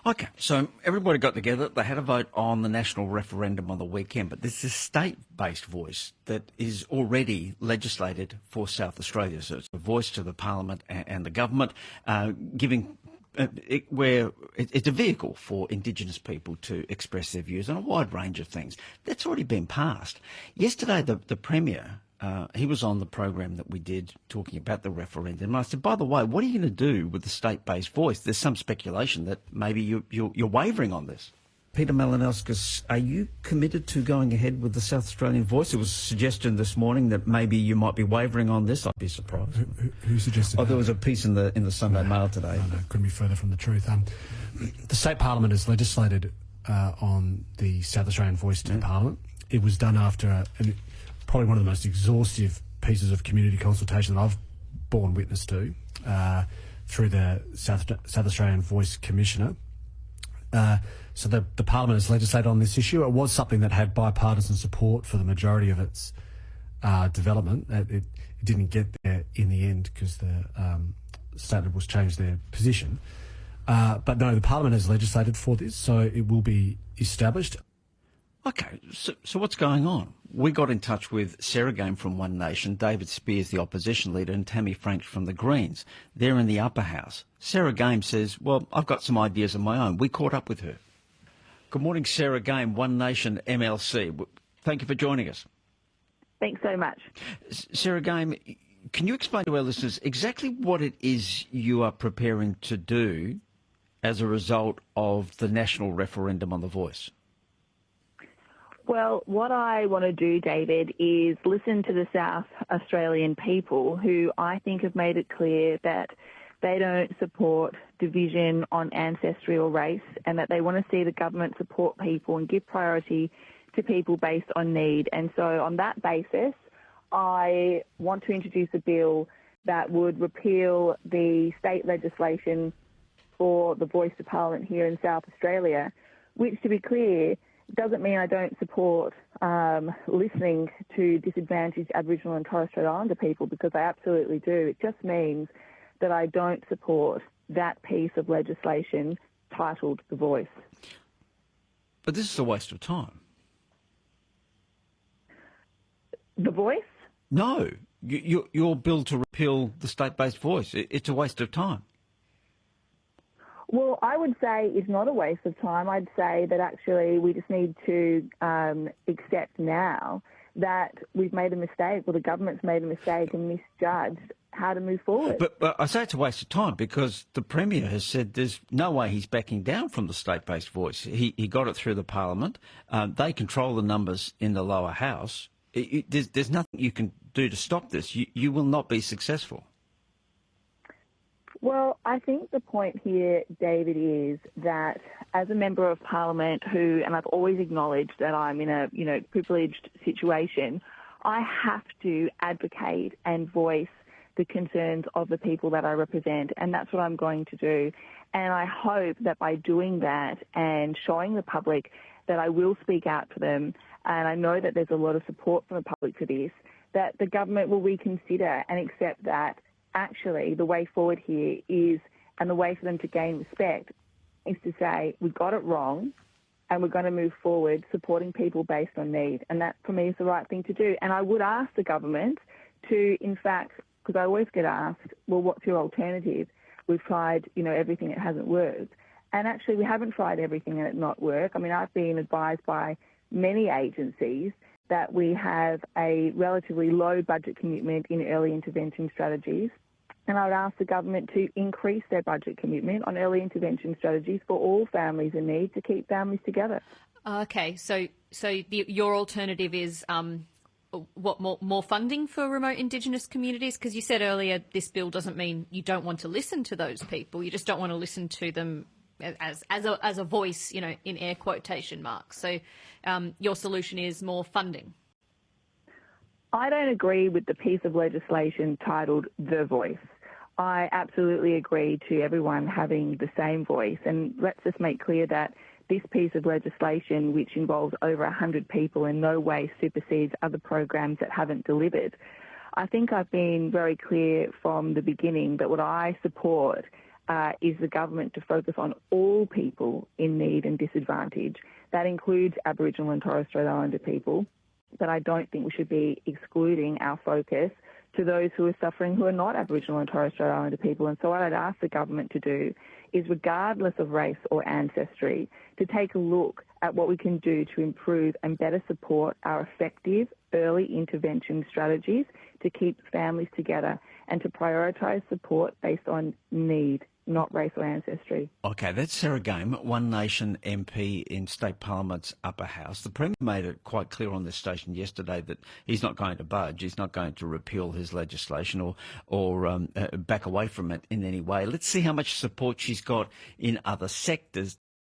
Okay, so everybody got together, they had a vote on the national referendum on the weekend, but there's this state-based voice that is already legislated for South Australia. So it's a voice to the Parliament and the government, giving it's a vehicle for Indigenous people to express their views on a wide range of things. That's already been passed. Yesterday, the Premier, he was on the program that we did talking about the referendum. And I said, by the way, what are you going to do with the state-based voice? There's some speculation that maybe you're wavering on this. Peter Malinauskas, are you committed to going ahead with the South Australian voice? It was suggested this morning that maybe you might be wavering on this. I'd be surprised. Who suggested that? There was a piece in the Sunday Mail today. No, couldn't be further from the truth. The State Parliament has legislated on the South Australian voice to Parliament. It was done after probably one of the most exhaustive pieces of community consultation that I've borne witness to through the South Australian Voice Commissioner. So the Parliament has legislated on this issue. It was something that had bipartisan support for the majority of its development. It didn't get there in the end because the State Liberals changed their position. But no, the Parliament has legislated for this, so it will be established. Okay, so what's going on? We got in touch with Sarah Game from One Nation, David Spears, the opposition leader, and Tammy Franks from the Greens. They're in the upper house. Sarah Game says, well, I've got some ideas of my own. We caught up with her. Good morning, Sarah Game, One Nation MLC. Thank you for joining us. Thanks so much. Sarah Game, can you explain to our listeners exactly what it is you are preparing to do as a result of the national referendum on the voice? Well, what I want to do, David, is listen to the South Australian people who I think have made it clear that they don't support division on ancestry or race and that they want to see the government support people and give priority to people based on need. And so on that basis, I want to introduce a bill that would repeal the state legislation for the voice to Parliament here in South Australia, which, to be clear, doesn't mean I don't support listening to disadvantaged Aboriginal and Torres Strait Islander people, because I absolutely do. It just means that I don't support that piece of legislation titled The Voice. But this is a waste of time. The Voice? No. Your bill to repeal the state-based voice, it's a waste of time. Well, I would say it's not a waste of time. I'd say that actually we just need to accept now that we've made a mistake, or the government's made a mistake and misjudged how to move forward. But I say it's a waste of time because the Premier has said there's no way he's backing down from the state-based voice. He got it through the Parliament. They control the numbers in the lower house. There's nothing you can do to stop this. You will not be successful. Well, I think the point here, David, is that as a Member of Parliament who, and I've always acknowledged that I'm in a, privileged situation, I have to advocate and voice the concerns of the people that I represent, and that's what I'm going to do. And I hope that by doing that and showing the public that I will speak out for them, and I know that there's a lot of support from the public for this, that the government will reconsider and accept that actually the way forward here is, and the way for them to gain respect is to say, we got it wrong and we're going to move forward supporting people based on need. And that, for me, is the right thing to do. And I would ask the government to, in fact, because I always get asked, well, what's your alternative? We've tried, everything, it hasn't worked. And actually, we haven't tried everything and it not work. I mean, I've been advised by many agencies that we have a relatively low budget commitment in early intervention strategies. And I would ask the government to increase their budget commitment on early intervention strategies for all families in need to keep families together. Okay, so your alternative is more funding for remote Indigenous communities? Because you said earlier this bill doesn't mean you don't want to listen to those people. You just don't want to listen to them as a voice, in air quotation marks. So your solution is more funding. I don't agree with the piece of legislation titled The Voice. I absolutely agree to everyone having the same voice. And let's just make clear that this piece of legislation, which involves over 100 people, in no way supersedes other programs that haven't delivered. I think I've been very clear from the beginning that what I support is the government to focus on all people in need and disadvantage. That includes Aboriginal and Torres Strait Islander people, but I don't think we should be excluding our focus to those who are suffering who are not Aboriginal and Torres Strait Islander people. And so what I'd ask the government to do is, regardless of race or ancestry, to take a look at what we can do to improve and better support our effective early intervention strategies to keep families together and to prioritise support based on need, not race or ancestry. Okay, that's Sarah Game, One Nation MP in State Parliament's upper house. The Premier made it quite clear on this station yesterday that he's not going to budge. He's not going to repeal his legislation or back away from it in any way. Let's see how much support she's got in other sectors.